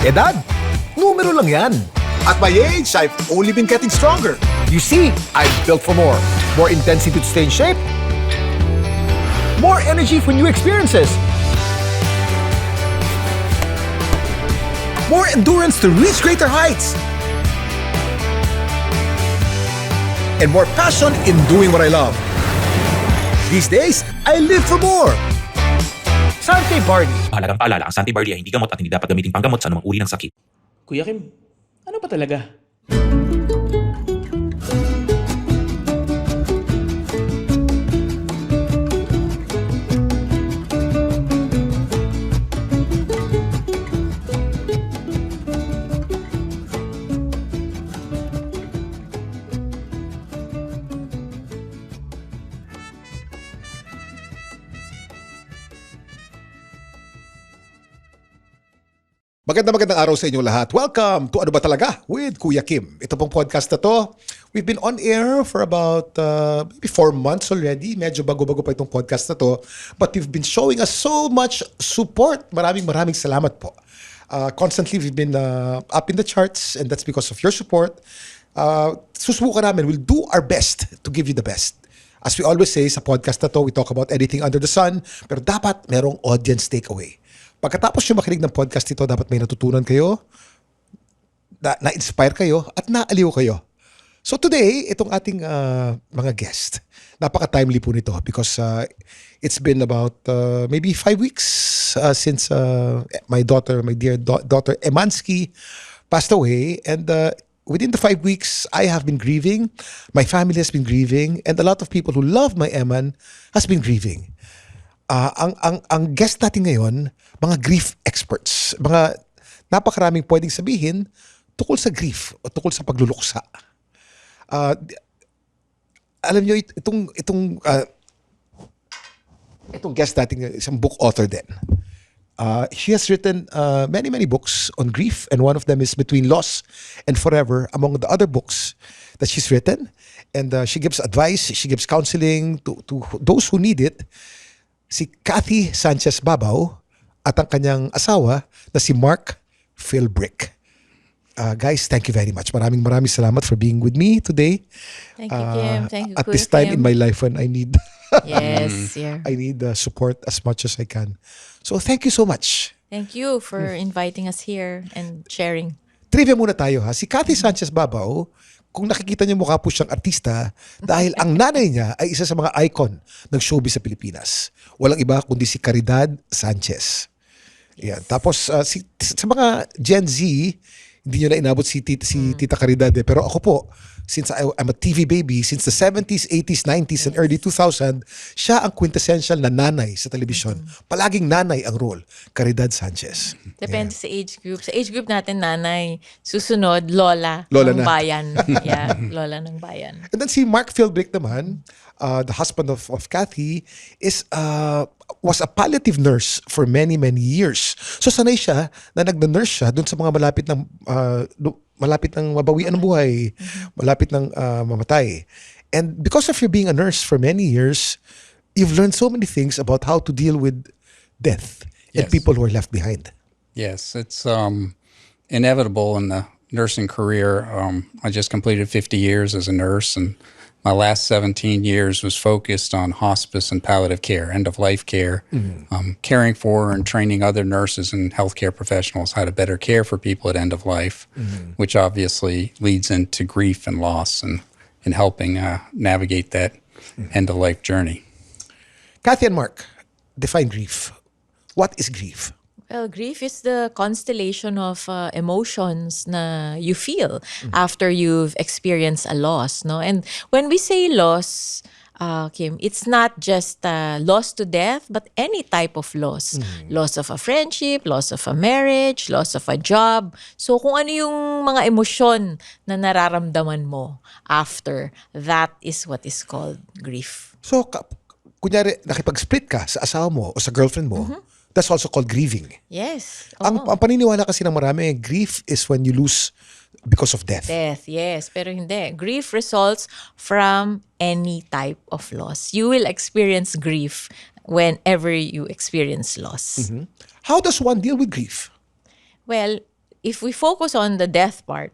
Edad, numero lang yan. At my age, I've only been getting stronger. You see, I'm built for more. More intensity to stay in shape. More energy for new experiences. More endurance to reach greater heights. And more passion in doing what I love. These days, I live for more. Sante barley. Mahalagang paalala, ang Sante barley ay hindi gamot at hindi dapat gamitin panggamot sa anumang uri ng sakit. Kuya Kim, ano ba talaga? Magandang araw sa inyong lahat. Welcome to Ano Ba Talaga with Kuya Kim. Ito pong podcast na to, we've been on air for about maybe 4 months already. Medyo bago-bago pa itong podcast na to. But you've been showing us so much support. Maraming salamat po. Constantly, we've been up in the charts and that's because of your support. Susubukan namin. We'll do our best to give you the best. As we always say sa podcast na to, we talk about anything under the sun, pero dapat merong audience takeaway. Pagkatapos yung makinig ng podcast ito, dapat may natutunan kayo, na-inspire kayo, at naaliw kayo. So today, itong ating mga guest, napaka-timely po nito because it's been about maybe 5 weeks since my dear daughter Emansky passed away. And within the 5 weeks, I have been grieving, my family has been grieving, and a lot of people who love my Eman has been grieving. Ang guest natin ngayon, mga grief experts. Mga napakaraming pwedeng sabihin tukol sa grief o tukol sa pagluluksa. Alam nyo, itong guest natin, isang book author din. She has written many books on grief, and one of them is Between Loss and Forever, among the other books that she's written. And she gives advice, she gives counseling to those who need it. Si Cathy Sanchez Babao at ang kanyang asawa na si Mark Philbrick. Guys, thank you very much. Maraming salamat for being with me today. Thank you, Kim. Thank you, at this time in my life when I need Yes, yeah. I need support as much as I can. So thank you so much. Thank you for inviting us here and sharing. Trivia muna tayo ha. Si Cathy Sanchez Babao, kung nakikita niyo mukha po siyang artista dahil ang nanay niya ay isa sa mga icon ng showbiz sa Pilipinas. Walang iba kundi si Caridad Sanchez. Yan. Tapos sa mga Gen Z, hindi nyo na inabot si Tita Caridad eh. Pero ako po, since I'm a TV baby, since the 70s, 80s, 90s, and early 2000, siya ang quintessential na nanay sa telebisyon. Palaging nanay ang role. Caridad Sanchez. Depende sa age group. Sa age group natin, nanay. Susunod, lola ng na. bayan. Yeah, lola ng bayan. And then si Mark Philbrick naman, the husband of Cathy, was a palliative nurse for many years. So sanay siya na nag-nurse siya dun sa mga malapit ng mabawian ng buhay, malapit ng mamatay. And because of you being a nurse for many years, you've learned so many things about how to deal with death and people who are left behind. Yes, it's inevitable in the nursing career. I just completed 50 years as a nurse, and my last 17 years was focused on hospice and palliative care, end-of-life care, caring for and training other nurses and healthcare professionals how to better care for people at end of life, which obviously leads into grief and loss and helping navigate that end-of-life journey. Cathy and Mark, define grief. What is grief? Well, grief is the constellation of emotions na you feel after you've experienced a loss, no? And when we say loss, Kim, it's not just loss to death, but any type of loss. Loss of a friendship, loss of a marriage, loss of a job. So kung ano yung mga emosyon na nararamdaman mo after, that is what is called grief. So, kunyari, nakipag-split ka sa asawa mo o sa girlfriend mo, that's also called grieving. Yes. Ang paniniwala kasi ng marami, grief is when you lose because of death. Death, yes. Pero hindi. Grief results from any type of loss. You will experience grief whenever you experience loss. How does one deal with grief? Well, if we focus on the death part,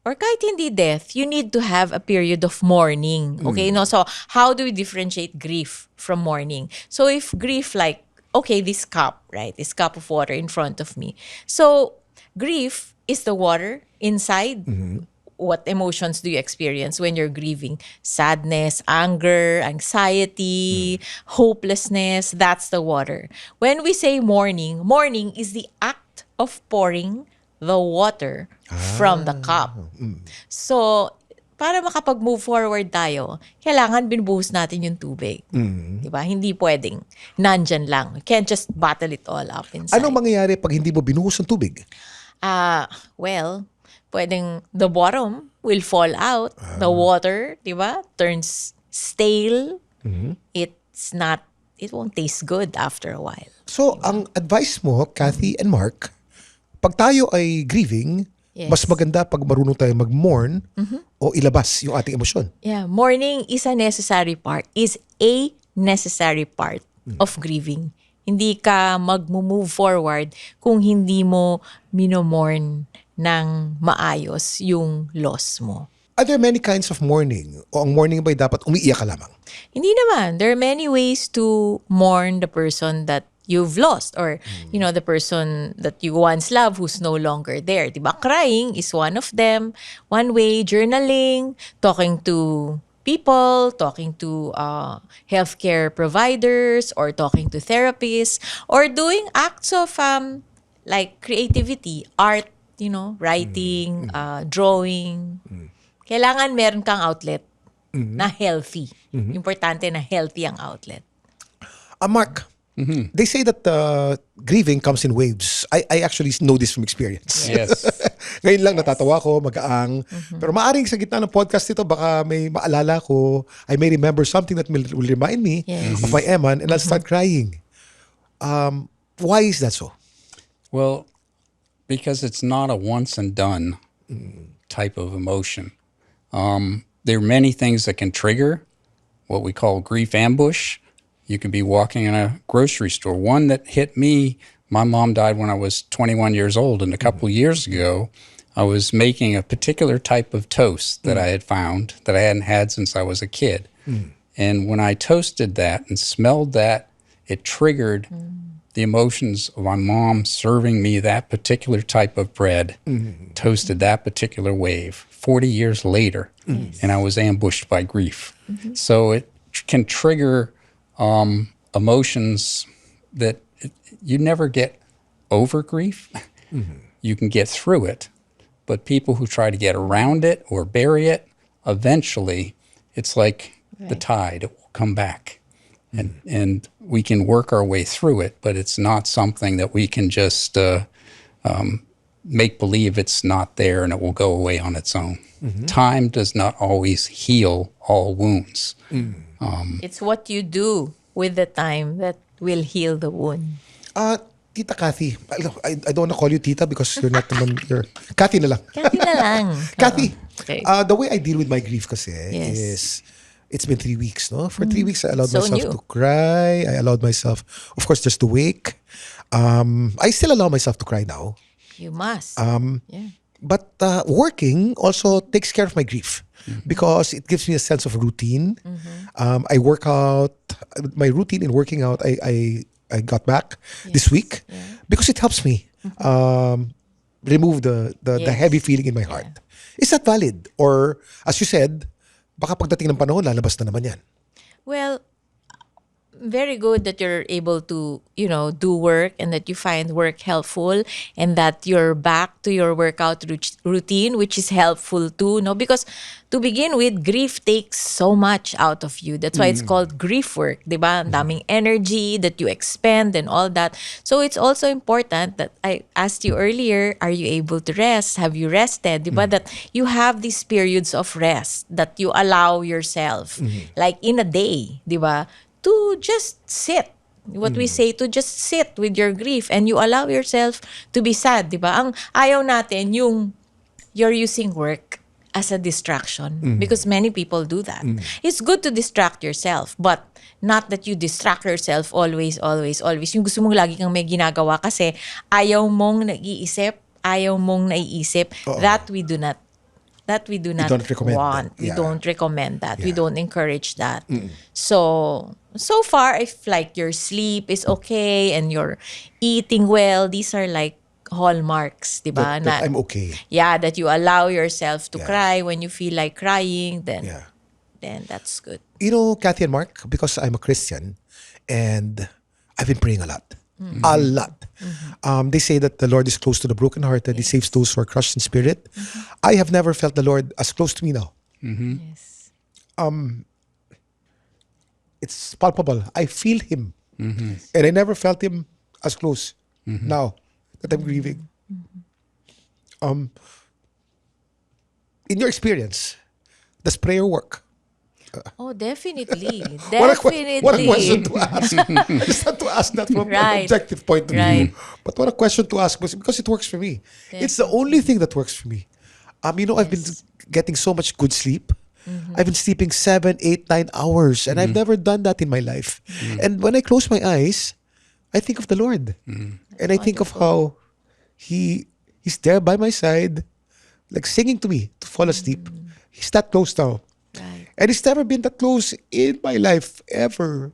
or kahit hindi death, you need to have a period of mourning. Okay, no? So, how do we differentiate grief from mourning? So, if grief like, okay, this cup, right? This cup of water in front of me. So, grief is the water inside. What emotions do you experience when you're grieving? Sadness, anger, anxiety, hopelessness. That's the water. When we say mourning, mourning is the act of pouring the water from the cup. So, para makapag-move forward tayo, kailangan binubuhos natin yung tubig. Diba? Hindi pwedeng nandyan lang. You can't just bottle it all up inside. Anong mangyayari pag hindi mo binuhos ng tubig? Well, pwedeng the bottom will fall out. The water, diba, turns stale. It won't taste good after a while. So, ang advice mo, Cathy and Mark, pag tayo ay grieving, mas maganda pag marunong tayo mag-mourn o ilabas yung ating emosyon. Yeah, mourning is a necessary part of grieving. Hindi ka mag-move forward kung hindi mo minomorn ng maayos yung loss mo. Are there many kinds of mourning? O ang mourning ba'y dapat umiiyak ka lamang? Hindi naman. There are many ways to mourn the person that you've lost, or the person that you once loved who's no longer there. Diba? Crying is one of them. One way, journaling, talking to people, talking to healthcare providers, or talking to therapists, or doing acts of like creativity, art, writing, drawing. Kailangan meron kang outlet na healthy. Importante na healthy ang outlet. Mark, they say that grieving comes in waves. I actually know this from experience. Yes. Ngayon lang natatawa ko, mag-aang. Pero maaring sa gitna ng podcast ito, baka may maalala ko, I may remember something that will remind me of my Eman, and I'll start crying. Why is that so? Well, because it's not a once and done type of emotion. There are many things that can trigger what we call grief ambush. You could be walking in a grocery store. One that hit me, my mom died when I was 21 years old, and a couple of years ago, I was making a particular type of toast that I had found that I hadn't had since I was a kid. And when I toasted that and smelled that, it triggered the emotions of my mom serving me that particular type of bread, toasted that particular wave 40 years later, and I was ambushed by grief. So it can trigger emotions that you never get over grief. You can get through it, but people who try to get around it or bury it, eventually it's like the tide, it will come back. And we can work our way through it, but it's not something that we can just make believe it's not there and it will go away on its own. Time does not always heal all wounds. It's what you do with the time that will heal the wound. Tita Cathy, I don't want to call you Tita because you're not naman, you're Cathy na lang. Cathy na lang. Cathy, Okay. the way I deal with my grief kasi is, it's been 3 weeks, no? For 3 weeks, I allowed So myself new. to cry. I allowed myself, of course, just to wake. I still allow myself to cry now. You must. Yeah. But working also takes care of my grief because it gives me a sense of routine. I work out. My routine in working out, I got back this week because it helps me remove the heavy feeling in my heart. Is that valid? Or, as you said, baka pagdating ng panahon, lalabas na naman yan. Well, very good that you're able to, do work and that you find work helpful and that you're back to your workout routine, which is helpful too, no? Because to begin with, grief takes so much out of you. That's why it's called grief work, diba? Ang daming energy that you expend and all that. So it's also important that I asked you earlier, are you able to rest? Have you rested? Diba? That you have these periods of rest that you allow yourself, like in a day, diba? To just sit. What we say, to just sit with your grief and you allow yourself to be sad, di ba? Ang ayaw natin yung you're using work as a distraction because many people do that. It's good to distract yourself, but not that you distract yourself always. Yung gusto mong lagi kang may ginagawa kasi ayaw mong nag-iisip ayaw mong naiisip, that we do not don't recommend want. that. We Yeah. don't recommend that. We Yeah. don't encourage that. So far, if like your sleep is okay and you're eating well, these are like hallmarks, di ba? That I'm okay. Yeah, that you allow yourself to Yeah. cry when you feel like crying, then Yeah. that's good. You know, Cathy and Mark, because I'm a Christian and I've been praying a lot. A lot. They say that the Lord is close to the brokenhearted. He saves those who are crushed in spirit. I have never felt the Lord as close to me now. Yes. It's palpable. I feel Him. And I never felt Him as close now that I'm grieving. In your experience, does prayer work? Oh, definitely. What a Definitely. question to ask. It's not to ask that from an Right. objective point of view. Right. But what a question to ask because it works for me. It's the only thing that works for me. You know, I've been getting so much good sleep. I've been sleeping 7, 8, 9 hours, and I've never done that in my life. And when I close my eyes, I think of the Lord. And I think of how He's there by my side, like singing to me to fall asleep. He's that close now. Right. And He's never been that close in my life ever.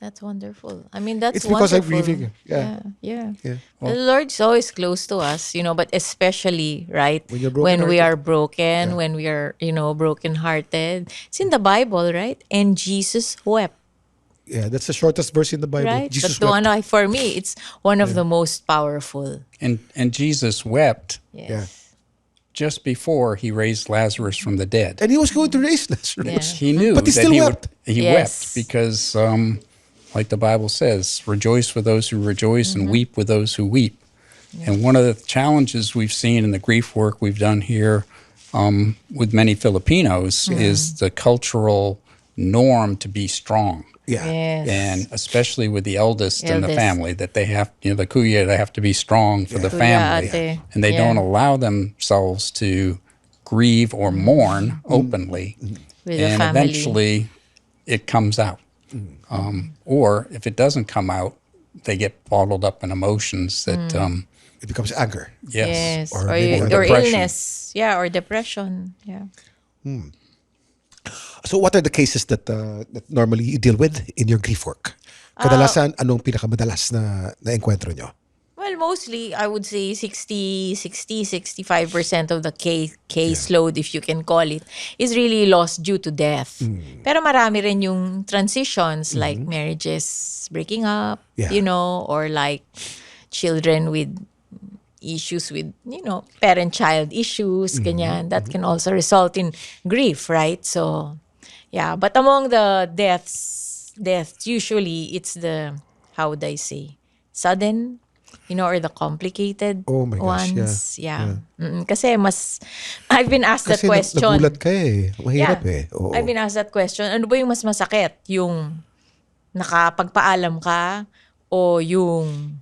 That's wonderful. I mean, that's It's because I'm wonderful. grieving. Yeah. Yeah. Yeah. The Lord's always close to us, but especially, right, When you're when we brokenhearted. are broken, when we are, brokenhearted. It's in the Bible, right? And Jesus wept, Yeah, that's the shortest verse in the Bible. right? Jesus But the wept. one, for me, it's one of the most powerful. And Jesus wept Yes. Yeah. just before He raised Lazarus from the dead. And He was going to raise Lazarus. Yeah. He knew But He that still he wept. He Yes. wept because, like the Bible says, rejoice with those who rejoice and weep with those who weep. And one of the challenges we've seen in the grief work we've done here with many Filipinos is the cultural norm to be strong. Yeah. Yes. And especially with the eldest in the Eldest. family, that they have, the kuya, they have to be strong for the Kuya, family. ate. And they Yeah. don't allow themselves to grieve or mourn openly. With the And family. eventually it comes out. Or if it doesn't come out, they get bottled up in emotions that, It becomes anger. yes. Or Or, maybe or depression. illness. Yeah, or depression. Yeah. So what are the cases that normally you deal with in your grief work? Kadalasan, anong pinakamadalas na encuentro nyo? Well, mostly, I would say 65% of the caseload, if you can call it, is really lost due to death. Pero marami rin yung transitions, like marriages breaking up, Yeah. or like children with issues with, parent-child issues, ganyan. That can also result in grief, right? So, yeah. But among the deaths, usually it's the, how would I say, sudden, or the complicated Oh my gosh, ones. Yeah. Kasi I've been asked that Kasi question. nagulat ka eh. Mahirap Yeah. eh. Oo. I've been asked that question. Ano ba yung mas masakit? Yung nakapagpaalam ka o yung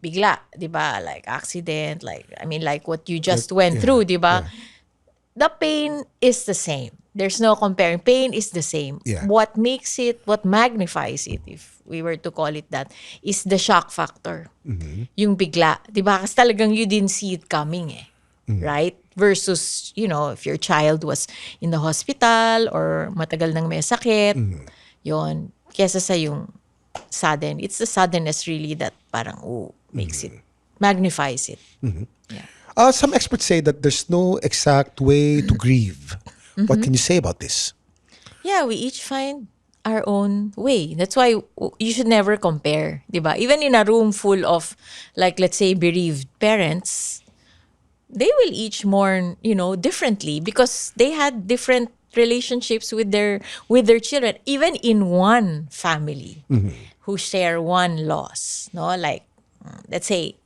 bigla, di ba? Like accident, like what you just went through, di ba? The pain is the same. There's no comparing. Pain is the same. Yeah. What magnifies it, if we were to call it that, is the shock factor. Yung bigla. Di ba? Kasi talagang you didn't see it coming eh. Right? Versus, if your child was in the hospital or matagal nang may sakit, yon, kesa sa yung sudden. It's the suddenness really that parang, makes it, magnifies it. Yeah. Some experts say that there's no exact way to grieve. What can you say about this? Yeah, we each find our own way. That's why you should never compare, di ba? Even in a room full of, like, let's say, bereaved parents, they will each mourn, differently because they had different relationships with their children, even in one family who share one loss. No, like, let's take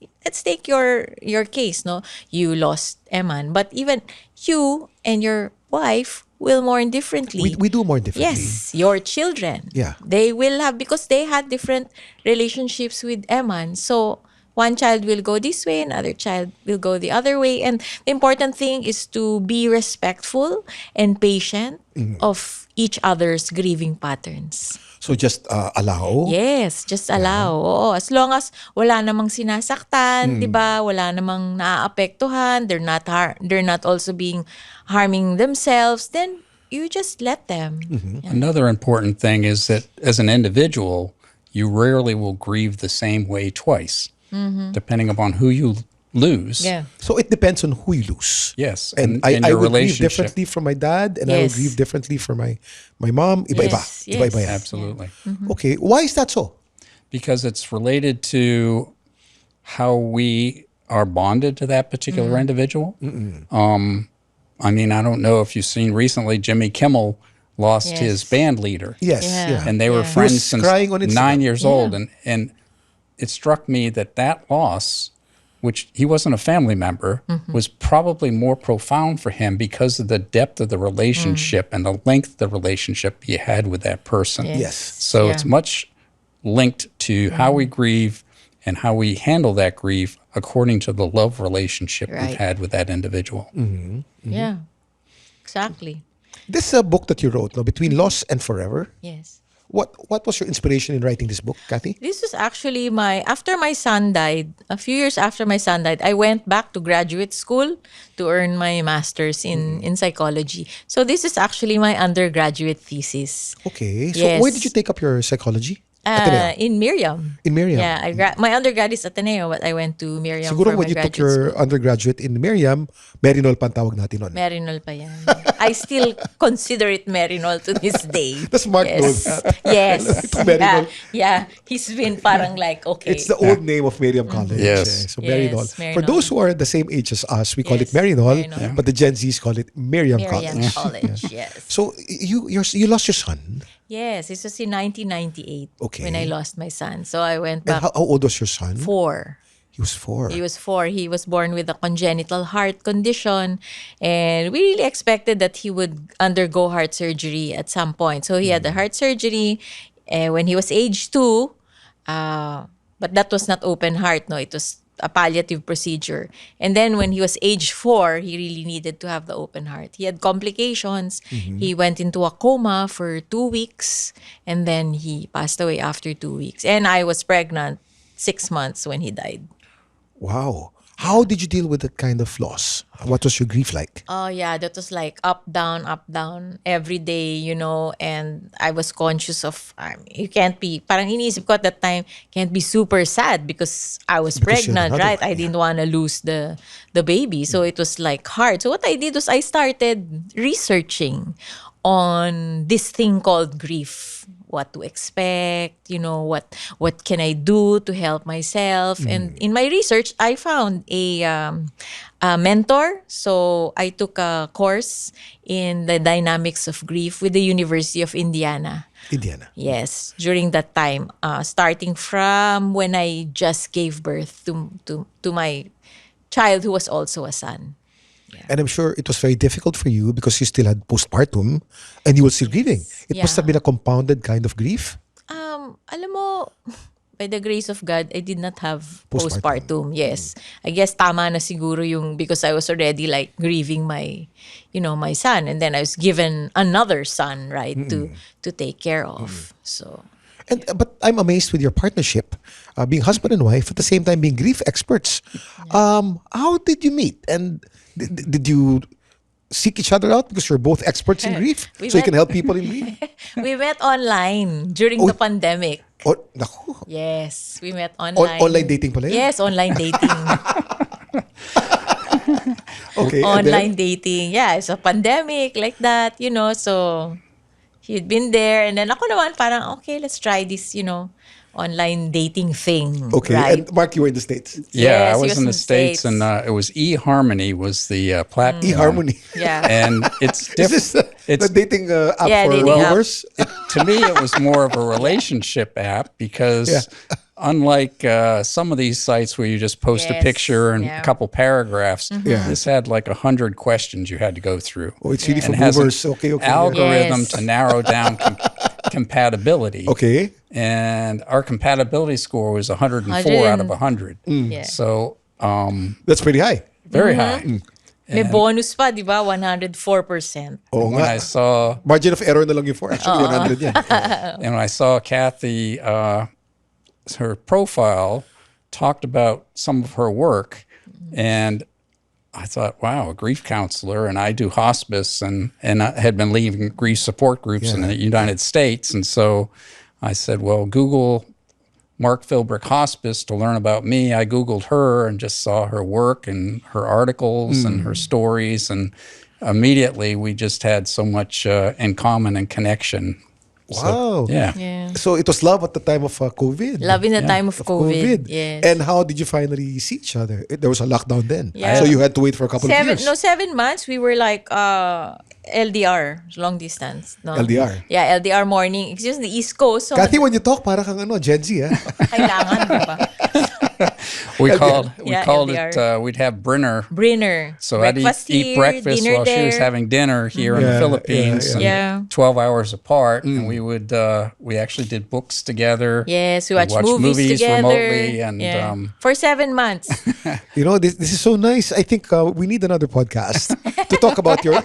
your case. No, you lost Eman, but even you and your wife will mourn differently. We do more differently. Yes, your children. Yeah. They will have, because they had different relationships with Eman. So one child will go this way, another child will go the other way. And the important thing is to be respectful and patient of each other's grieving patterns. So just allow. Yes, just allow. Oo, as long as wala namang sinasaktan, 'di ba? Wala namang naaapektuhan, they're not also being harming themselves, then you just let them. Yeah. Another important thing is that as an individual, you rarely will grieve the same way twice, depending upon who you lose. Yeah. So it depends on who you lose. Yes, And and I your would grieve relationship. differently from my dad, and I would Yes. grieve differently from my mom. Iba-iba. Yes, Iba-iba yan. Absolutely. Okay. Why is that so? Because it's related to how we are bonded to that particular individual. I mean, I don't know if you've seen recently, Jimmy Kimmel lost Yes. his band leader. Yes. Yeah. Yeah. And they were Yeah. friends He was since crying on Instagram. 9 years old. And it struck me that loss, which he wasn't a family member, was probably more profound for him because of the depth of the relationship and the length of the relationship he had with that person. Yes. So Yeah. it's much linked to how we grieve and how we handle that grief according to the love relationship Right. we've had with that individual. Yeah. Exactly. This book that you wrote, no, Between Loss and Forever. Yes. What was your inspiration in writing this book, Cathy? This was actually after my son died, a few years after my son died, I went back to graduate school to earn my master's in psychology. So this is actually my undergraduate thesis. Okay. So Yes. where did you take up your psychology? Ateneo. In Miriam. In Miriam. Yeah, my undergrad is Ateneo, but I went to Miriam Siguro for when my you took graduate your school. undergraduate in Miriam, Merinol pa ang tawag natin nun. Merinol pa yan. I still consider it Merinol to this day. That's Mark knows Yes. that. Yes. Ito, Merinol. Yeah. He's been parang like, okay. It's the old name of Miriam College. Yes. So Yes, Merinol. For Merinol. those who are the same age as us, we call it Yes, Merinol, Merinol. but the Gen Zs call it Miriam Miriam College. College. Yes. So you lost your son. Yes, this was in 1998 Okay. when I lost my son. So I went And back how old was your son? 4. He was 4. He was 4. He was born with a congenital heart condition, and we really expected that he would undergo heart surgery at some point. So he had the heart surgery when he was age 2, but that was not open heart. No, it was a palliative procedure. And then when he was age 4, he really needed to have the open heart. He had complications. He went into a coma for 2 weeks, and then he passed away after 2 weeks. And I was pregnant 6 months when he died. Wow. How did you deal with that kind of loss? What was your grief like? Oh yeah, that was like up down every day, and I was conscious of you can't be, parang iniisip ko at that time, can't be super sad because I was Because you're pregnant, another right? one, I didn't want to lose the baby. So it was like hard. So what I did was I started researching on this thing called grief, what to expect, what can I do to help myself. And in my research, I found a mentor. So I took a course in the dynamics of grief with the University of Indiana. Indiana. Yes, during that time, starting from when I just gave birth to my child who was also a son. And I'm sure it was very difficult for you because you still had postpartum and you were still grieving. It must Yeah. have been a compounded kind of grief. Alam mo, by the grace of God, I did not have Postpartum. postpartum. Yes. I guess tama na siguro because I was already like grieving my son, and then I was given another son, right, to take care of. So, But I'm amazed with your partnership, being husband and wife, at the same time being grief experts. How did you meet? And did you seek each other out because you're both experts in grief? We So you met- can help people in grief? we met online during the pandemic. Oh, naku. Yes, we met online. Online dating pala yun? Yes, online dating. Okay. and Online then? dating. Yeah, it's a pandemic like that, so he'd been there, and then ako naman parang, okay, let's try this, online dating thing. Okay. Right? And Mark, you were in the States. Yeah, Yes, I he was was in in the the States, States. and it was eHarmony was the platform. eHarmony. Yeah. And it's Is this it's the dating app Yeah, for dating app. movers? to me, it was more of a relationship app because unlike some of these sites where you just post a Yes, picture and yeah. a couple paragraphs, Yeah. this had like 100 questions you had to go through. Oh, it's really for And has an movers. Okay. algorithm Yes. to narrow down compatibility. Okay. And our compatibility score was 104 out of 100. Yeah. So That's pretty high. very high. May bonus pa, di ba? 104%. Oo When nga. I saw Margin of error na lang yung 4. Actually, 100 yan. and when I saw Cathy, her profile talked about some of her work, and I thought, wow, a grief counselor, and I do hospice, and I had been leading grief support groups in the United States, and so I said, well, Google Mark Philbrick Hospice to learn about me. I Googled her and just saw her work and her articles and her stories, and immediately we just had so much in common and connection. Wow. Yeah. Yeah. So it was love at the time of COVID. Love in the time of COVID. Yes. And how did you finally see each other? There was a lockdown then. Yeah. So you had to wait for a couple of years. 7 months, we were like LDR, long distance. No? LDR. Yeah, LDR morning. It's just the East Coast. So Cathy, when you talk, para kang Gen Z, eh? kailangan, di ba? We LDR. called Yeah, it LDR. we'd have Brinner. Brinner. So I'd breakfast eat here, breakfast dinner while she was there. having dinner here in the Yeah, Philippines. yeah, and yeah. 12 hours apart, and we actually did books together. Yes, we We watched watched movies together. remotely, and For 7 months. You know, this is so nice. I think we need another podcast to talk about your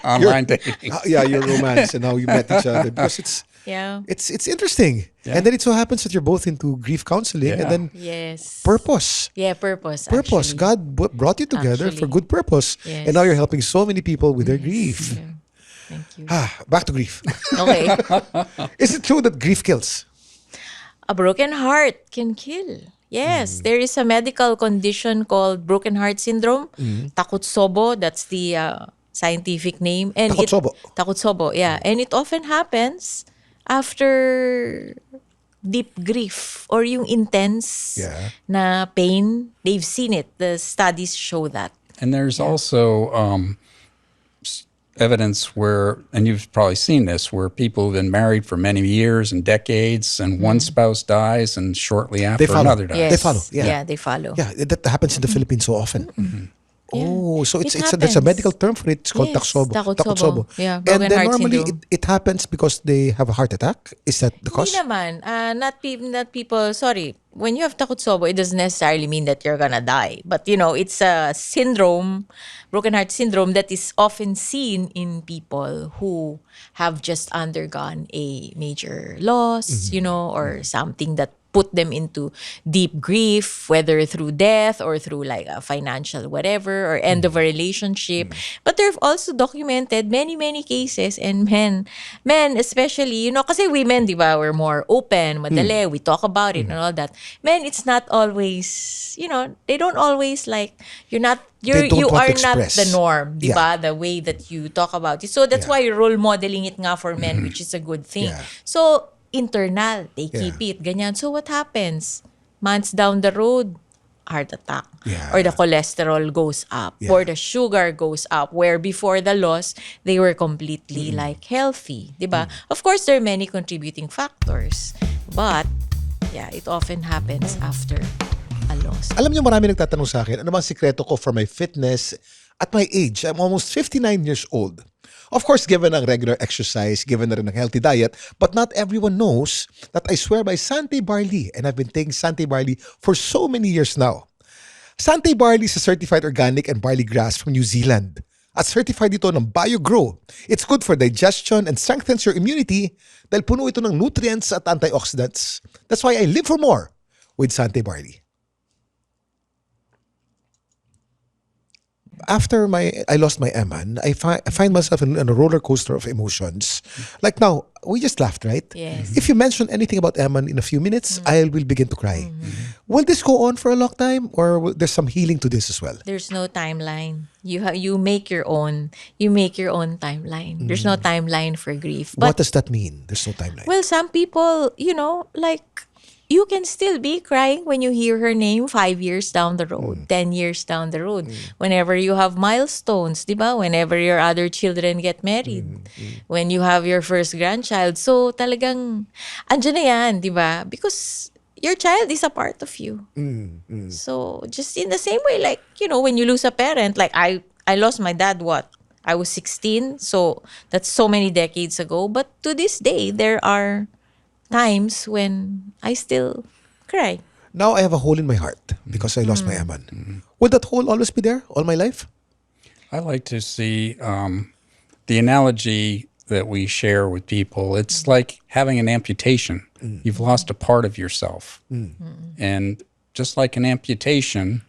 Online dating. your romance and how you met each other, because Yeah. it's interesting. Yeah. And then it so happens that you're both into grief counseling, and Yeah. then Yes. purpose. Yeah, purpose. Purpose. Actually. God brought you together for Actually. good purpose. Yes. And now you're helping so many people with their grief. Yeah. Thank you. Back to grief. Okay. Is it true that grief kills? A broken heart can kill. Yes, there is a medical condition called broken heart syndrome. Takotsobo, that's the scientific name. And Takotsobo. Takotsobo, yeah. And it often happens after deep grief or yung intense Yeah. na pain. They've seen it. The studies show that. And there's also evidence where, and you've probably seen this, where people have been married for many years and decades, and one spouse dies, and shortly after follow. another dies. Yes. They follow, yeah. they follow. Yeah, that happens in the Philippines so often. Oh, so It there's a happens. medical term for it. It's called Yes, takotsobo. takotsobo. Yeah, And broken then heart normally syndrome. it happens because they have a heart attack. Is that the cause? Hindi naman. Not people, sorry. When you have takotsobo, it doesn't necessarily mean that you're gonna die. But, it's a syndrome, broken heart syndrome, that is often seen in people who have just undergone a major loss, or something that put them into deep grief, whether through death or through like a financial whatever or end of a relationship. But there have also documented many, many cases, and men especially, kasi women, di ba, we're more open, madali, we talk about it and all that. Men, it's not always, they don't always like, They don't you want to are not express. the norm, di Yeah. ba? The way that you talk about it. So that's Yeah. why you're role modeling it nga for men, which is a good thing. Yeah. So, internal, they keep Yeah. it, ganyan. So what happens? Months down the road, heart attack. Yeah. Or the cholesterol goes up. Yeah. Or the sugar goes up. Where before the loss, they were completely like healthy. Diba? Of course, there are many contributing factors. But, yeah, it often happens after a loss. Alam niyo, marami nagtatanong sa akin, ano bang sikreto ko for my fitness at my age? I'm almost 59 years old. Of course, given ang regular exercise, given na rin ang healthy diet, but not everyone knows that I swear by Sante barley, and I've been taking Sante barley for so many years now. Sante barley is a certified organic and barley grass from New Zealand. At certified ito ng BioGrow. It's good for digestion and strengthens your immunity dahil puno ito ng nutrients at antioxidants. That's why I live for more with Sante barley. After I lost my Eman, I find myself in a roller coaster of emotions. Like now, we just laughed, right? Yes. If you mention anything about Eman in a few minutes, I will begin to cry. Will this go on for a long time, or there's some healing to this as well? There's no timeline. You make your own. You make your own timeline. There's no timeline for grief. What But does that mean? There's no timeline. well, some people, like you can still be crying when you hear her name 5 years down the road, 10 years down the road. Whenever you have milestones, di ba? Whenever your other children get married. When you have your first grandchild. So talagang, andyan na yan, di ba? Because your child is a part of you. So just in the same way, like, when you lose a parent, like I lost my dad, I was 16, so that's so many decades ago. But to this day, there are times when I still cry. Now I have a hole in my heart because I lost my Eman. Would that hole always be there all my life? I like to see the analogy that we share with people. It's like having an amputation. You've lost a part of yourself. And just like an amputation,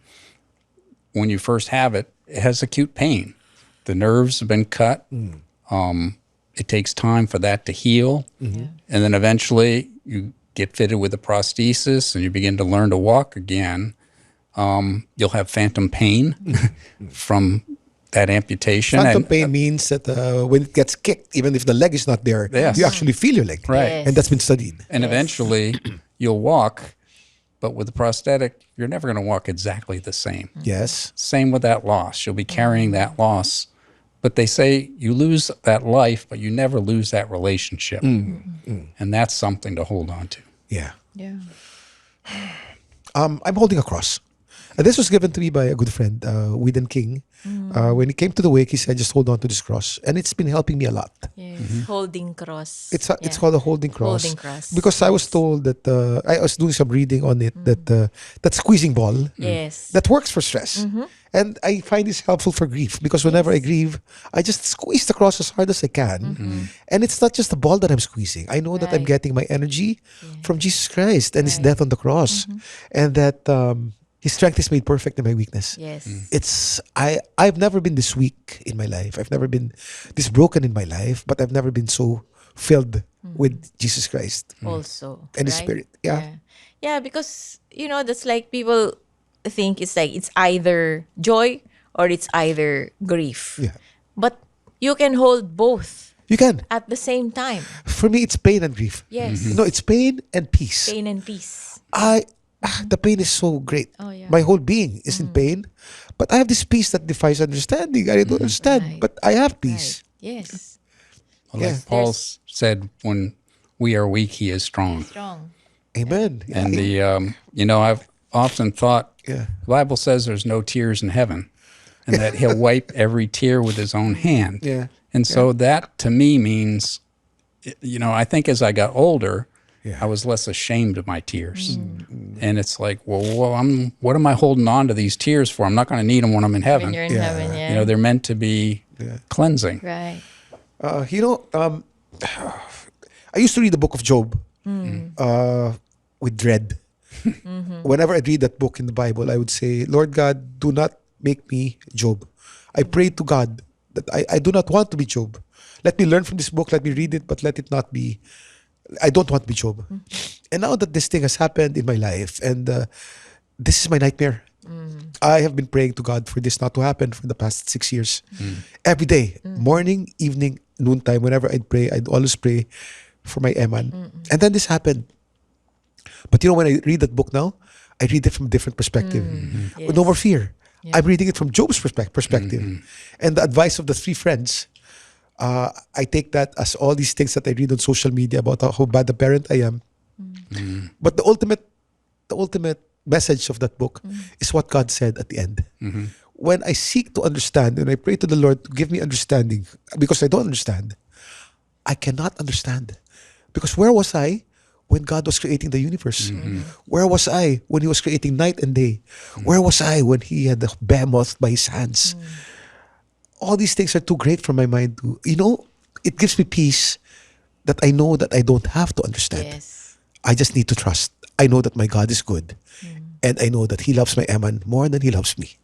when you first have it, it has acute pain. The nerves have been cut. It takes time for that to heal. And then eventually you get fitted with a prosthesis and you begin to learn to walk again. You'll have phantom pain from that amputation. Phantom pain means that when it gets kicked, even if the leg is not there, Yes. you actually feel your leg. Right. Yes. And that's been studied. And eventually you'll walk, but with the prosthetic, you're never going to walk exactly the same. Yes. Same with that loss. You'll be carrying that loss. But they say you lose that life, but you never lose that relationship. And that's something to hold on to. Yeah. Yeah. I'm holding a cross. This was given to me by a good friend, Whedon King. When he came to the wake, he said, just hold on to this cross. And it's been helping me a lot. Yes. Holding cross. It's called a holding cross. Holding cross. Because I was told that, I was doing some reading on it, that squeezing ball, Yes. that works for stress. And I find this helpful for grief because whenever I grieve, I just squeeze the cross as hard as I can. And it's not just the ball that I'm squeezing. I know that I'm Right. getting my energy from Jesus Christ and his death on the cross. And that his strength is made perfect in my weakness. Yes. It's I've never been this weak in my life. I've never been this broken in my life, but I've never been so filled with Jesus Christ Also. and his right? spirit. Yeah. Yeah, because that's like people think it's either joy or it's either grief. Yeah. But you can hold both You can. at the same time. For me, it's pain and grief. Yes. No, it's pain and peace. Pain and peace. The pain is so great. Oh, yeah. My whole being is in pain, but I have this peace that defies understanding. I don't understand, Right. but I have peace. Right. Yes. Well, Yeah. like Paul There's- said, when we are weak, he is strong. Strong. Amen. And I've often thought, Yeah. the Bible says there's no tears in heaven and that he'll wipe every tear with his own hand. Yeah. And so that to me means, I think as I got older, Yeah. I was less ashamed of my tears. And it's like, what am I holding on to these tears for? I'm not going to need them when I'm in heaven. When you're in Yeah. heaven, yeah. They're meant to be cleansing. Right. I used to read the book of Job with dread. Whenever I read that book in the Bible, I would say, Lord God, do not make me Job. I pray to God that I do not want to be Job. Let me learn from this book, let me read it, but let it not be, I don't want to be Job. And now that this thing has happened in my life, and this is my nightmare. I have been praying to God for this not to happen for the past 6 years. Every day, morning, evening, noontime, whenever I'd pray, I'd always pray for my Eman. And then this happened. But when I read that book now, I read it from a different perspective. Yes. No more fear. I'm reading it from Job's perspective. And the advice of the 3 friends, I take that as all these things that I read on social media about how bad a parent I am. But the ultimate message of that book is what God said at the end. When I seek to understand and I pray to the Lord to give me understanding, because I don't understand, I cannot understand. Because where was I when God was creating the universe? Where was I when he was creating night and day? Where was I when he had the behemoth by his hands? All these things are too great for my mind to, it gives me peace that I know that I don't have to understand. Yes. I just need to trust. I know that my God is good. And I know that he loves my Eman more than he loves me.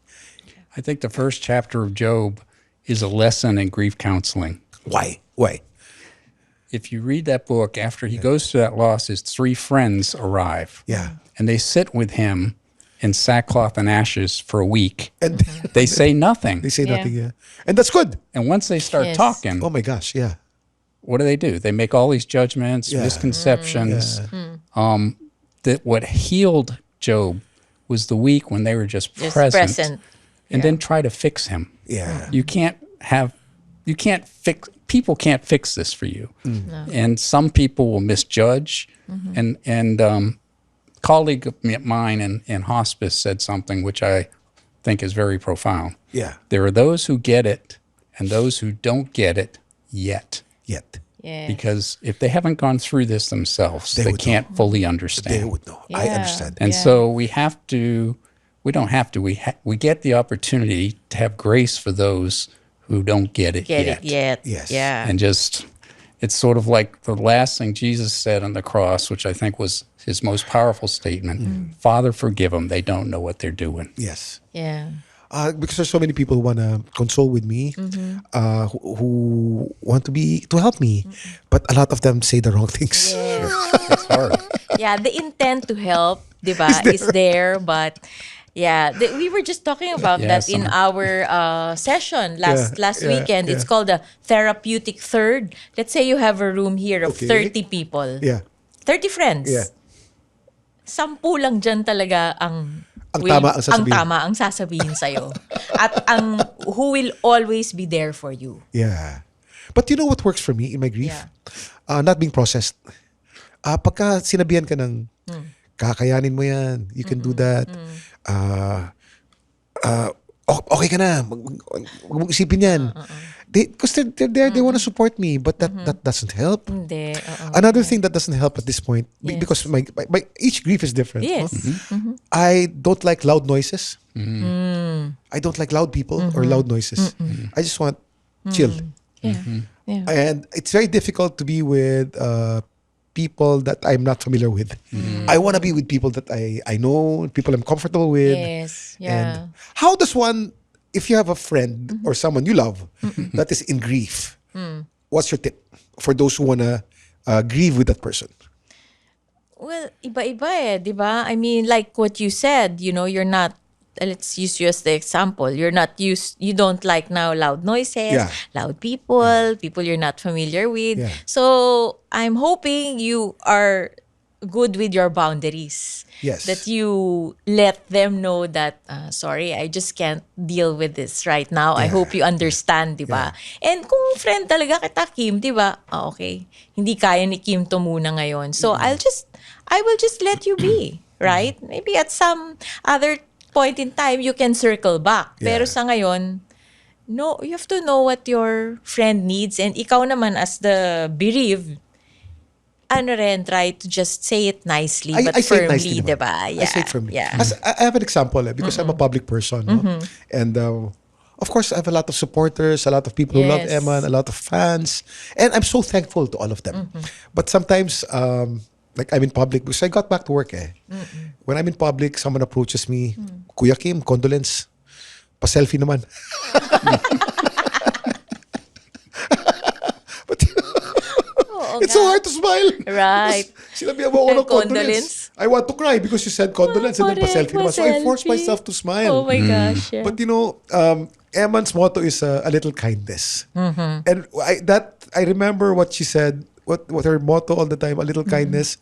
I think the first chapter of Job is a lesson in grief counseling. Why? If you read that book, after he goes through that loss, his 3 friends arrive. Yeah. And they sit with him in sackcloth and ashes for a week. And They say nothing. they say Yeah. nothing, yeah. And that's good. And once they start Yes. talking, Oh my gosh, yeah. what do? They make all these judgments, Yeah. misconceptions. That what healed Job was the week when they were just Just present, present. and then try to fix him. Yeah. People can't fix this for you. And some people will misjudge. And colleague of mine in hospice said something which I think is very profound. Yeah. There are those who get it and those who don't get it yet. Yet. Yes. Because if they haven't gone through this themselves, They they would can't fully They understand. would know. I Yeah. understand. And Yeah. so we have to we don't have to. We get the opportunity to have grace for those who don't get it yet. Yes. Yeah. And just, it's sort of like the last thing Jesus said on the cross, which I think was his most powerful statement. Father, forgive them. They don't know what they're doing. Yes. Yeah. Because there's so many people who want to console with me, who want to help me, but a lot of them say the wrong things. It's hard. Yeah, the intent to help, diba, is there, but yeah, we were just talking about Yeah, that in our session last weekend. It's called the therapeutic third. Let's say you have a room here of Okay. 30 people. Yeah. 30 friends. Yeah. 10 lang dyan talaga ang tama ang sasabihin. tama ang sasabihin sa'yo. At who will always be there for you. Yeah. But you know what works for me in my grief? Yeah. Not being processed. Pagka sinabihan ka ng, kakayanin mo yan, you can do that. Okay ka na, wag mong isipin yan. Because they're there, they want to support me, but that doesn't help. Hindi. Another thing that doesn't help at this point, Yes. because my each grief is different. Yes. No? I don't like loud noises. I don't like loud people or loud noises. I just want chill. Yeah. Yeah. And it's very difficult to be with people that I'm not familiar with. I want to be with people that I know, people I'm comfortable with. Yes. Yeah. And how does one, if you have a friend or someone you love that is in grief, what's your tip for those who want to grieve with that person? Well, iba-iba eh, di ba? I mean, like what you said, you're not, let's use you as the example. You don't like now loud noises, loud people you're not familiar with. Yeah. So, I'm hoping you are good with your boundaries. Yes. That you let them know that, sorry, I just can't deal with this right now. I hope you understand, di ba? And kung friend talaga kita, Kim, di ba? Okay, hindi kaya ni Kim to muna ngayon. So, I will just let you be, right? Maybe at some other point in time, you can circle back. Yeah. Pero sa ngayon, no, you have to know what your friend needs. And ikaw naman as the bereaved, try to just say it nicely but I say it firmly, nicely naman. diba? Yeah. I say it firmly. Yeah. As I have an example because I'm a public person. No? And of course, I have a lot of supporters, a lot of people who love Yes. Emma, a lot of fans. And I'm so thankful to all of them. But sometimes, like I'm in public because I got back to work eh. When I'm in public, someone approaches me, Kuya Kim, condolence. Pa-selfie naman. But it's so hard to smile. Right. Because sinabihan mo ako ng Condolence. condolence. I want to cry because you said condolence and then Correct, pa-selfie naman. So I forced pa-selfie. myself to smile. Oh my gosh. Yeah. But Emma's motto is a little kindness. And I remember what she said, what her motto all the time, a little kindness.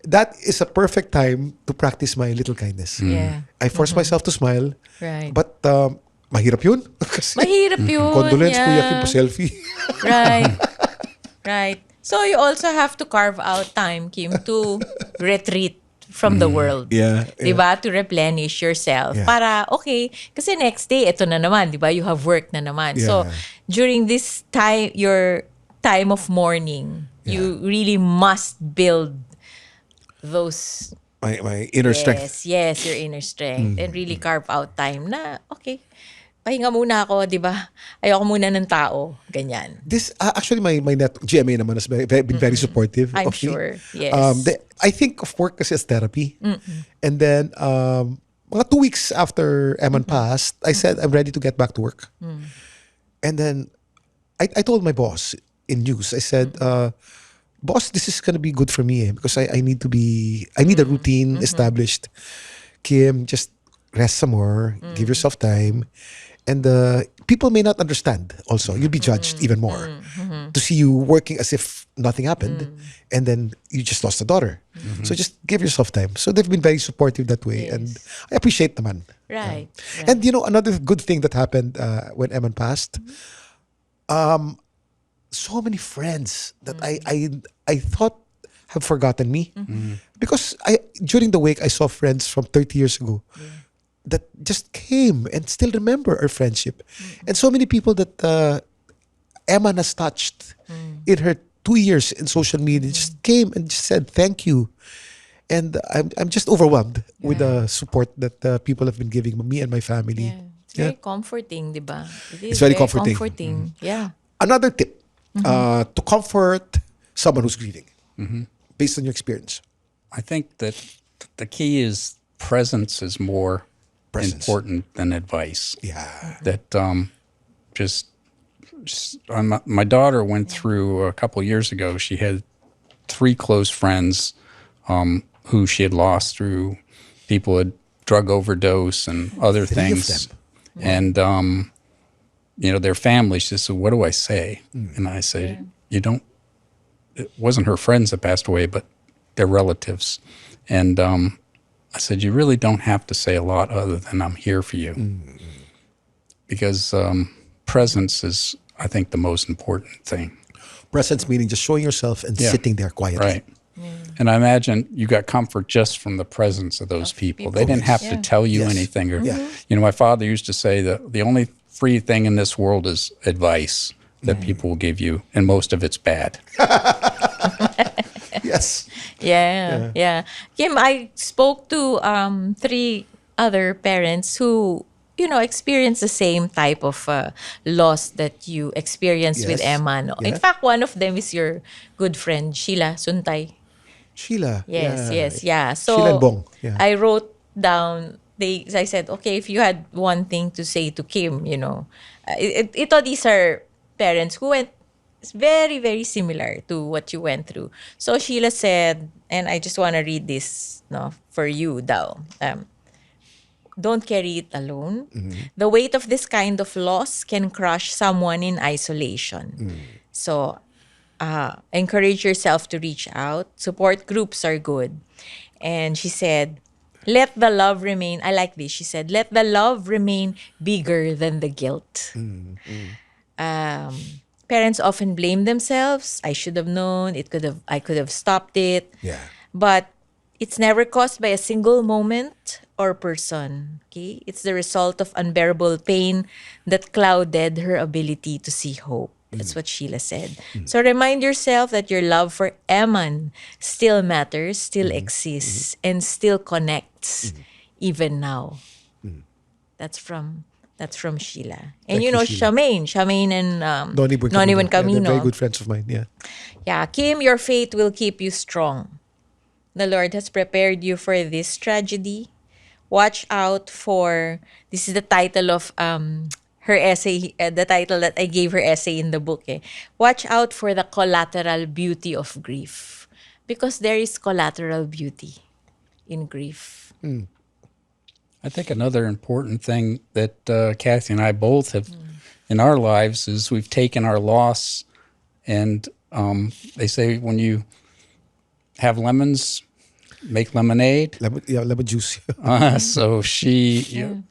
That is a perfect time to practice my little kindness. Yeah. I force myself to smile. Right. But mahirap yun. Kasi Mahirap yun. condolence, yeah. Kuya Kim, pa-selfie. Right. Right. So you also have to carve out time, Kim, to retreat from the world. Yeah. Diba? To replenish yourself. Yeah. Para, okay, kasi next day, ito na naman, diba? You have work na naman. So, Yeah. during this time, your time of mourning, you really must build those, My inner strength. yes, your inner strength. And really carve out time na, okay, pahinga muna ako, di ba? Ayoko muna ng tao. Ganyan. This actually my GMA naman has been very supportive. I'm of me. sure. Yes. I think of work as therapy. And then mga 2 weeks after Eman passed, I said I'm ready to get back to work. And then I told my boss in news. I said, boss, this is gonna be good for me because I need a routine established. Kim, just rest some more, give yourself time. And people may not understand also. You'll be judged even more to see you working as if nothing happened and then you just lost a daughter. So just give yourself time. So they've been very supportive that way. Yes. And I appreciate naman. Right. And another good thing that happened when Eman passed, so many friends that I thought have forgotten me. Because during the wake, I saw friends from 30 years ago that just came and still remember our friendship. And so many people that Emma has touched in her 2 years in social media just came and just said thank you. And I'm just overwhelmed with the support that people have been giving me and my family. Yeah. It's very comforting, di ba? It is It's very comforting. Yeah. Another tip to comfort someone who's grieving, based on your experience. I think that the key is presence is more important than advice. Yeah. That my daughter went through a couple years ago. She had 3 close friends who she had lost through people had drug overdose and other 3 of things. them. And their family. She said, "What do I say?" And I said, "You don't." It wasn't her friends that passed away, but their relatives. And I said, "You really don't have to say a lot other than I'm here for you," because presence is, I think, the most important thing. Presence meaning just showing yourself and sitting there quietly. Right. And I imagine you got comfort just from the presence of those people. They didn't have to tell you anything. Or, my father used to say that the only free thing in this world is advice that people will give you, and most of it's bad. Yes. Yeah. Kim, I spoke to 3 other parents who, experience the same type of loss that you experienced with Yes. Emma. No? Yeah. In fact, one of them is your good friend, Sheila Suntay. Sheila. Yes. So Sheila and Bong. Yeah. I wrote down, I said, okay, if you had one thing to say to Kim, these are parents who went very, very similar to what you went through. So Sheila said, and I just want to read this for you, daw. Don't carry it alone. The weight of this kind of loss can crush someone in isolation. So encourage yourself to reach out. Support groups are good. And she said, let the love remain. I like this. She said, let the love remain bigger than the guilt. Parents often blame themselves. I should have known. I could have stopped it. Yeah. But it's never caused by a single moment or person. Okay? It's the result of unbearable pain that clouded her ability to see hope. That's what Sheila said. So remind yourself that your love for Eman still matters, still exists, and still connects even now. That's from Sheila. And Thank you, Sheila. Shamaine and Noni Noni Buen They're Camino. very good friends of mine. Yeah. Yeah, Kim, your faith will keep you strong. The Lord has prepared you for this tragedy. Watch out for, this is the title of her essay, the title that I gave her essay in the book. Watch out for the collateral beauty of grief. Because there is collateral beauty in grief. I think another important thing that Cathy and I both have in our lives is we've taken our loss, and they say when you have lemons, make lemonade. Lemon juice. So she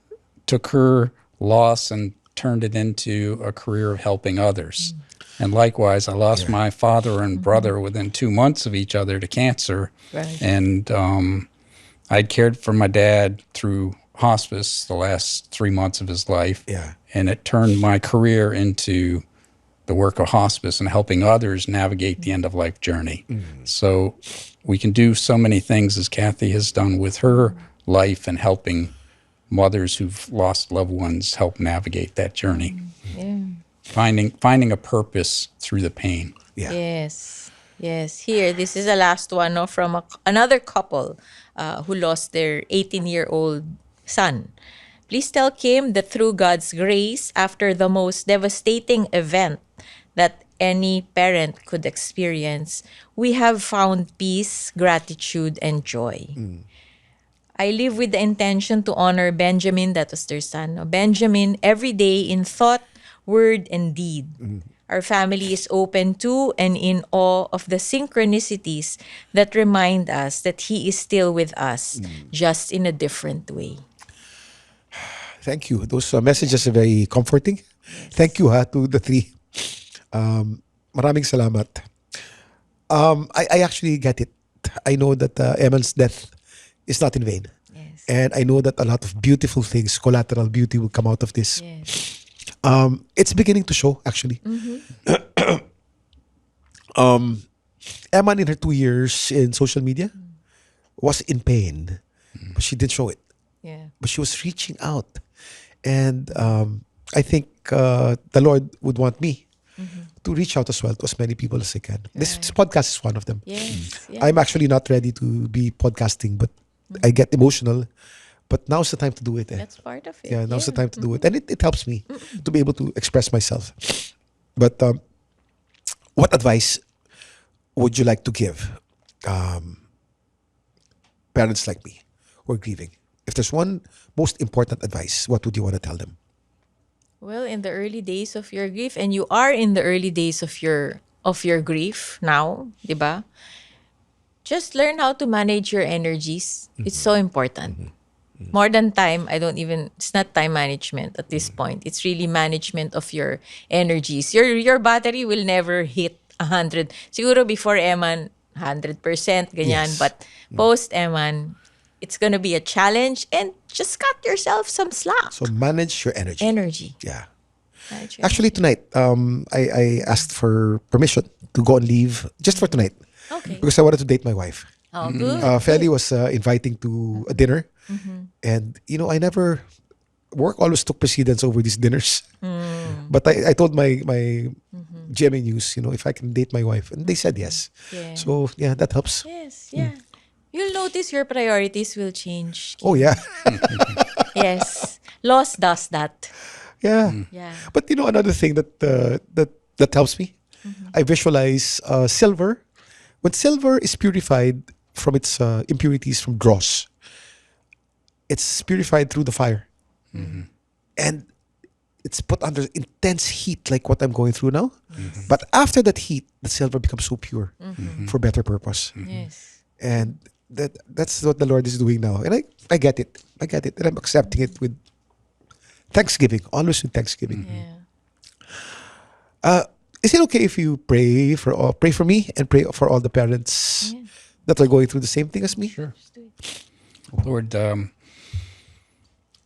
took her loss and turned it into a career of helping others. And likewise, I lost my father and brother within 2 months of each other to cancer. Right. And I'd cared for my dad through hospice the last 3 months of his life. Yeah. And it turned my career into the work of hospice and helping others navigate the end-of-life journey. So we can do so many things as Cathy has done with her life and helping mothers who've lost loved ones help navigate that journey. Yeah. Finding a purpose through the pain. Yeah. Yes. Here, this is the last one from another couple who lost their 18-year-old son. Please tell Kim that through God's grace, after the most devastating event that any parent could experience, we have found peace, gratitude, and joy. I live with the intention to honor Benjamin, that was their son, Benjamin, every day in thought, word, and deed. Our family is open to and in awe of the synchronicities that remind us that he is still with us, just in a different way. Thank you. Those messages are very comforting. Thank you to the 3. Maraming salamat. I actually get it. I know that Eman's death is not in vain. Yes. And I know that a lot of beautiful things, collateral beauty will come out of this. Yes. It's beginning to show, actually. Eman, in her 2 years in social media, was in pain, but she didn't show it. Yeah. But she was reaching out. And I think the Lord would want me to reach out as well to as many people as I can. This podcast is one of them. Yes. Yeah. I'm actually not ready to be podcasting, but I get emotional. But now's the time to do it. That's part of it. Yeah, now's the time to do it. And it helps me to be able to express myself. But what advice would you like to give parents like me who are grieving? If there's one most important advice, what would you want to tell them? Well, in the early days of your grief, and you are in the early days of your grief now, di ba? Just learn how to manage your energies. It's so important. More than time, it's not time management at this point. It's really management of your energies. Your battery will never hit 100. Siguro before Eman, 100%, ganyan. Yes. But post Eman, it's gonna be a challenge, and just cut yourself some slack. So manage your energy. Energy. Yeah. Manage your Actually, tonight, I asked for permission to go on leave just for tonight. Okay. Because I wanted to date my wife. Oh, good. Feli was inviting to a dinner. And, I never... Work always took precedence over these dinners. But I told my GMA News, if I can date my wife. And they said yes. Yeah. So, yeah, that helps. Yes, yeah. You'll notice your priorities will change. Oh, yeah. Yes. Loss does that. Yeah. Yeah. But, another thing that helps me, I visualize silver. When silver is purified from its impurities from dross, it's purified through the fire. And it's put under intense heat like what I'm going through now. But after that heat, the silver becomes so pure for better purpose. Yes. And that's what the Lord is doing now. And I get it. I get it. And I'm accepting it with thanksgiving. Always with thanksgiving. Yeah. Is it okay if you pray for me and pray for all the parents that are going through the same thing as me? Sure. Lord,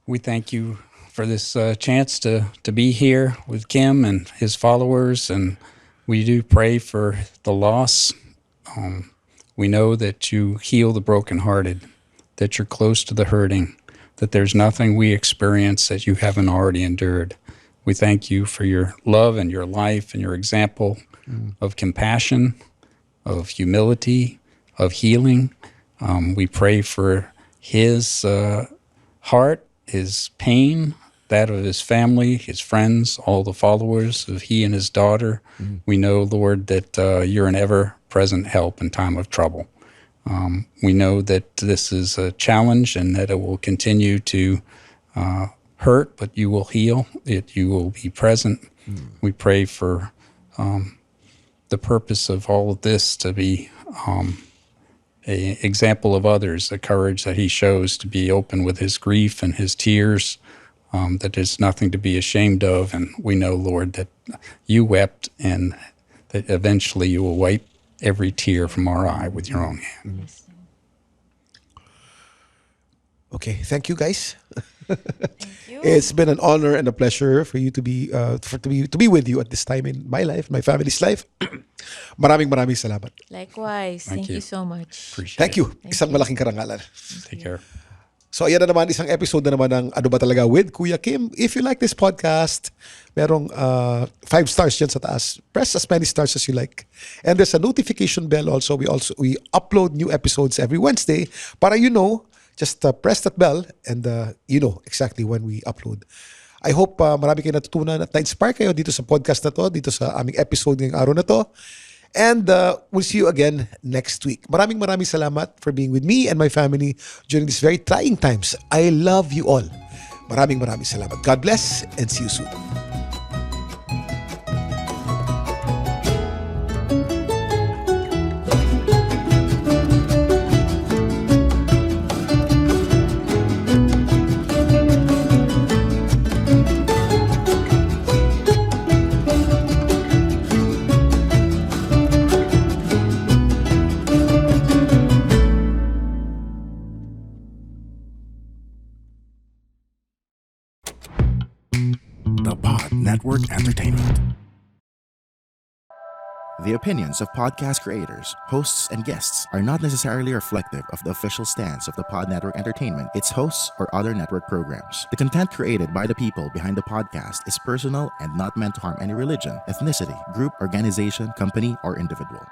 we thank you for this chance to be here with Kim and his followers, and we do pray for the loss. We know that you heal the brokenhearted, that you're close to the hurting, that there's nothing we experience that you haven't already endured. We thank you for your love and your life and your example of compassion, of humility, of healing. We pray for his heart, his pain, that of his family, his friends, all the followers of he and his daughter. We know, Lord, that you're an ever-present help in time of trouble. We know that this is a challenge and that it will continue to hurt, but you will heal, that you will be present. We pray for the purpose of all of this to be an example of others, the courage that he shows to be open with his grief and his tears, that there's nothing to be ashamed of. And we know, Lord, that you wept and that eventually you will wipe every tear from our eye with your own hand. Okay, thank you guys. Thank you. It's been an honor and a pleasure for you to be with you at this time in my life, my family's life. Maraming salamat. Likewise. Thank you so much. Appreciate Thank it. you. Isang malaking karangalan. Take care. So ayan na naman, isang episode na naman ng Ano Ba Talaga with Kuya Kim. If you like this podcast, merong 5 stars dyan sa taas. Press as many stars as you like. And there's a notification bell also. We upload new episodes every Wednesday. Para just press that bell and you know exactly when we upload. I hope marami kayo natutunan at na-inspire kayo dito sa podcast na to, dito sa aming episode ngayong araw na to. And we'll see you again next week. Maraming salamat for being with me and my family during these very trying times. I love you all. Maraming salamat. God bless and see you soon. The Pod Network Entertainment. The opinions of podcast creators, hosts, and guests are not necessarily reflective of the official stance of the Pod Network Entertainment, its hosts, or other network programs. The content created by the people behind the podcast is personal and not meant to harm any religion, ethnicity, group, organization, company, or individual.